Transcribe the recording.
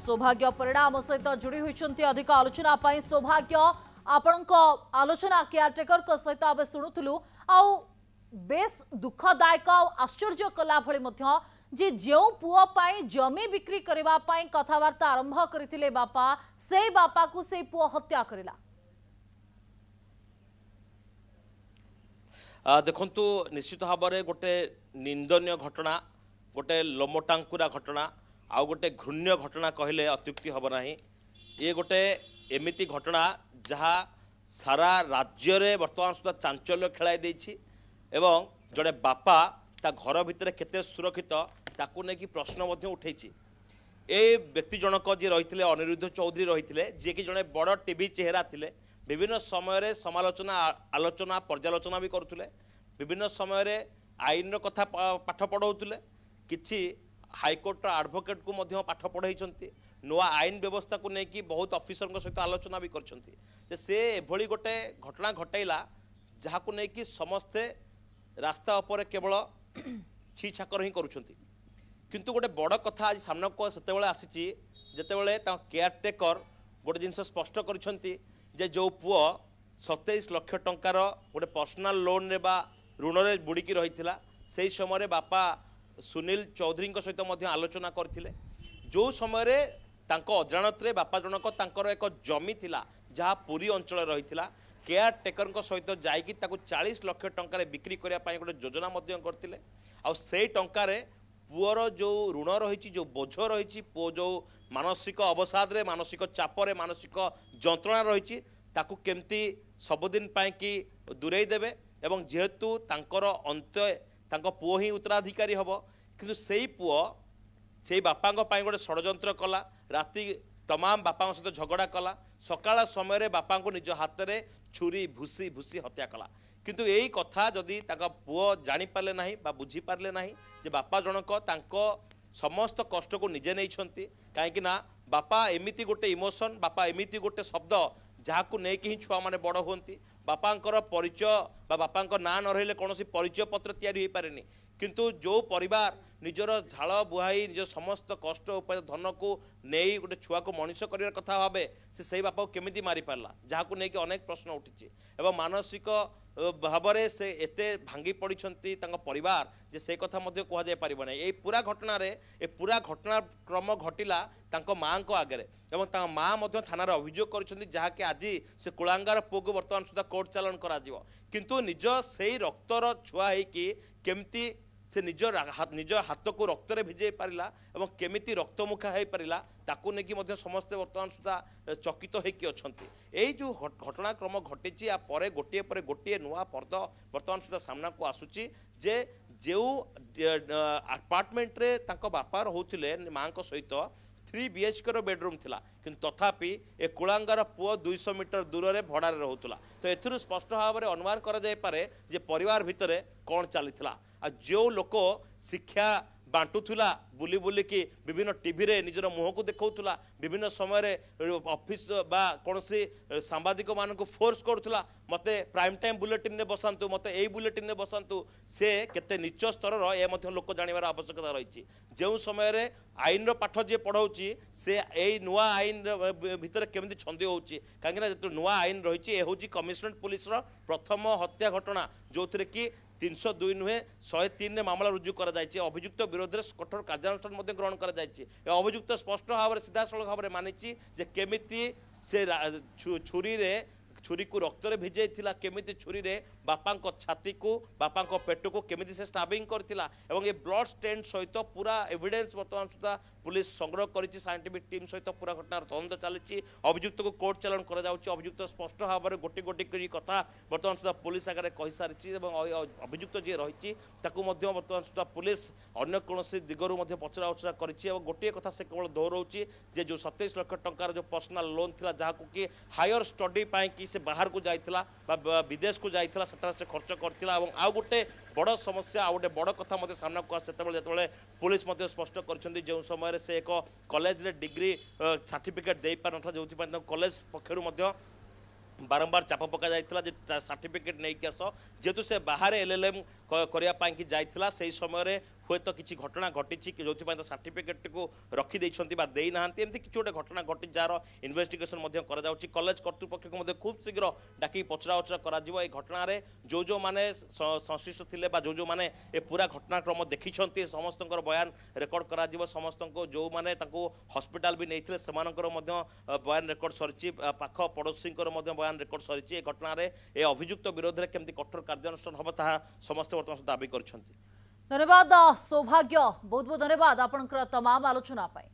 सौभाग्य परिणा आम सहित जोड़ी होती अधिक आलोचना सौभाग्य आपण आलोचना केयारटेकर सहित आम शुणुलु बेस दुखदायक आश्चर्य कला भली जे जो पुओ पाई जमी बिक्री करने कथबार्ता आरंभ करते बापा से बापा को से पुओ हत्या करला। देखंतु निश्चित भाव में गोटे निंदनीय घटना गोटे लोमटांकुरा घटना आउ गोटे घृण्य घटना कहले अत्युक्ति हम ना। ये गोटे एमिति घटना जहाँ सारा राज्य रे वर्तमान सुधा चांचल्य खेलाई देछि एवं जड़े बापा ता घर भितर केते सुरक्षित ताकू नहीं प्रश्न उठे। ए व्यक्ति जनक जी रही अनिरुद्ध चौधरी रही जी कि जड़े बड़ टीवी चेहरा थिले विभिन्न समय समालोचना आलोचना पर्यालोचना भी करुले विभिन्न समय आईन कथा पाठ पढ़ाऊले किछि हाईकोर्ट आडभोकेट को मध्य पाठ पढ़ाई नुआ आईन व्यवस्था को लेकिन बहुत ऑफिसर सहित आलोचना भी करछंती से एभली गोटे घटना घटाइला जहाँ को लेकिन समस्ते रास्ता उपर केवल छी छाकर ही करुछंती किंतु गोटे बड़ कथा आज सामना को सेतेबेले आसीची जेतेबेले ता केयरटेकर गोटे जिनस स्पष्ट करिसंती जे जो पुओ 27 लाख टंकार गोटे पर्सनल लोन रे बा ऋण रे बुड़ीकी रहिथिला सेही समय बापा सुनील चौधरी सहित मध्य आलोचना करथिले जो समय तांको अजाणत रे बापा जनक तांकर एक जमी थिला जहाँ पुरी अंचल रहिथिला केयरटेकर सहित जाइकी ताकू 40 लाख टंकार बिक्री करने गोटे योजना करते आ से टंकार पुअर जो ऋण रही जो बोझ रही पु जो मानसिक अवसाद रे मानसिक चापर मानसिक जंत्रणा रही ताकू केमती सबुदिन कि दूरे देवे एवं जेहेतु तांकर अंत्य तांको पुओ ही उत्तराधिकारी हम किंतु सेई पुओ से बापा गोटे षड्यंत्र कला राति तमाम बापा सहित झगड़ा कला सकाळ समय बापा को निज हाथ में छुरी भूसी भूसी हत्या कला किंतु यही कथा जदि पुओ जानी पारे ना बुझी पारे ना जे बापा जनक तांको समस्त कष्ट को निजे नहीं कहीं बापा एमिति गोटे इमोशन बापा एमिति गोटे शब्द जहाँ को लेकिन ही छुआ मैंने बड़ हुंती बापांकर परिचय बापा ना न रही कौन परिचय पत्र तैयारी पारे किंतु जो परिवार निजर झाल बुहाई निज समस्त कष्ट उपाय धन को नहीं गोटे छुआ को मनीष कर कथा भावे से बापा को केमिति मारी पारला जहाँ को लेकिन अनेक प्रश्न उठी एवं मानसिक भाव से एते भांगी पड़ती परिवार जे से कथा कहुई पार ना ये पूरा घटना रे ए पूरा घटनाक्रम घटिला माँ को आगे एवं माँ थाना अभियोग कर जहाँकि आज से कुलांगार पुओ को बर्तमान सुधा कोर्ट चालान करा किंतु निज से रक्तर छुआ होगी केमती से निज हाथ को रक्त रे भिजे पारिला एवं केमिति रक्तमुखा हो पारिला ताकू नहीं समस्ते बर्तमान सुधा चकित होइकी अछंती एई जो घटनाक्रम घटी पर गोटे नुआ पर्द बर्तमान सुधा सामना को आसुची जे जो अपार्टमेंट रे तांको बापा रहउथिले मां को सहित 3 BHK रो बेडरूम थिला किंतु तथापि ए कुलांगार पुओ 200 मीटर दूर रे भड़ा रे रहउतला तो एथिरु स्पष्ट भाव में अनुमान करा जाय पारे जे परिवार भितरे कोन चलीथिला आ जो लोक शिक्षा बांटुला बुली बुली कि विभिन्न टीवी रे निजर मुह को देखौतला विभिन्न समय ऑफिस बा कौन सांबादिक मान को फोर्स करुला मते प्राइम टाइम बुलेटिन ने बसातु मते एई बुलेटिन ने बसातु से केते नीच स्तर ए लोक जानिबार आवश्यकता रही जो समय आईन पाठ जी पढ़ाऊँगी से यही नुआ आईन भितर केमती छंदी होची कहीं जो नुआ आईन रही हूँ कमिशनरेट पुलिस प्रथम हत्या घटना जो थे कि 302 नुहे 103 ने मामला रुजु कर अभियुक्त विरोध में कठोर कार्यानुष्ठान ग्रहण कर अभियुक्त स्पष्ट भाव में सीधा सड़क भाव में मानिची जे केमिति से छुरी रे छुरी को रक्त रे भिजै थिला केमिति छुरी रे बापा छाती को बापा पेट को केमिति से स्टाबिंग करथिला एवं ये ब्लड स्टेन सहित पूरा एविडेंस वर्तमान सुधा पुलिस संग्रह करिछि साइंटिफिक टीम सहित पूरा घटनार तदंत चली अभियुक्त को कोर्ट चालान करा जाउछि अभियुक्त स्पष्ट भाव में गोटे गोटे करी कथा वर्तमान सुधा पुलिस आगे कहि सारिछि एवं अभियुक्त जे रहिछि ताकू मध्य वर्तमान सुधा पुलिस अन्य कोनोसी दिगरु मध्य पचरा उचरा करिछि एवं गोटे कथा से केवल दोहराउछि जे जो 27 लाख टंकार जो पर्सनल लोन थिला जहाकू कि हायर स्टडी पाई कि से बाहर को जाइथिला बा विदेश को जाइथिला सेटा से खर्च करथिला एवं आ गोटे बड़ समस्या आ गोटे बड़ कथा मते सामना को सेतेबेले जेतेबेले पुलिस मते स्पष्ट करछन्ती जो समय से एक कॉलेज रे डिग्री सर्टिफिकेट दे पार नथा जोथि पय कॉलेज पक्षरु मते बारंबार चाप पका जाइथिला सर्टिफिकेट नहीं आस जेहेतु से बाहर LLM करने जाइथिला से समय हुए तो किसी घटना घटी जो सर्टिफिकेट को रखी देना एमती किसी गोटे घटना घटी जार इन्वेस्टिगेशन कॉलेज कर्तृपक्ष को खूब शीघ्र डाक पचरा उचरा कर घटना जो जो माने संश्लिष्ट थे जो मैंने ए पूरा घटनाक्रम देखी समस्त बयान रेकर्ड कर समस्त जो मैंने हस्पिटाल भी नहीं से बयान रेकर्ड सरी पाख पड़ोशी बयान रेकर्ड सरी घटना ए अभियुक्त विरोध में केमती कठोर कार्यानुष्ठान हम ताहा समस्ते वर्तमान दाबी कर। धन्यवाद सौभाग्य बहुत बहुत धन्यवाद आपनकर तमाम आलोचना पाई।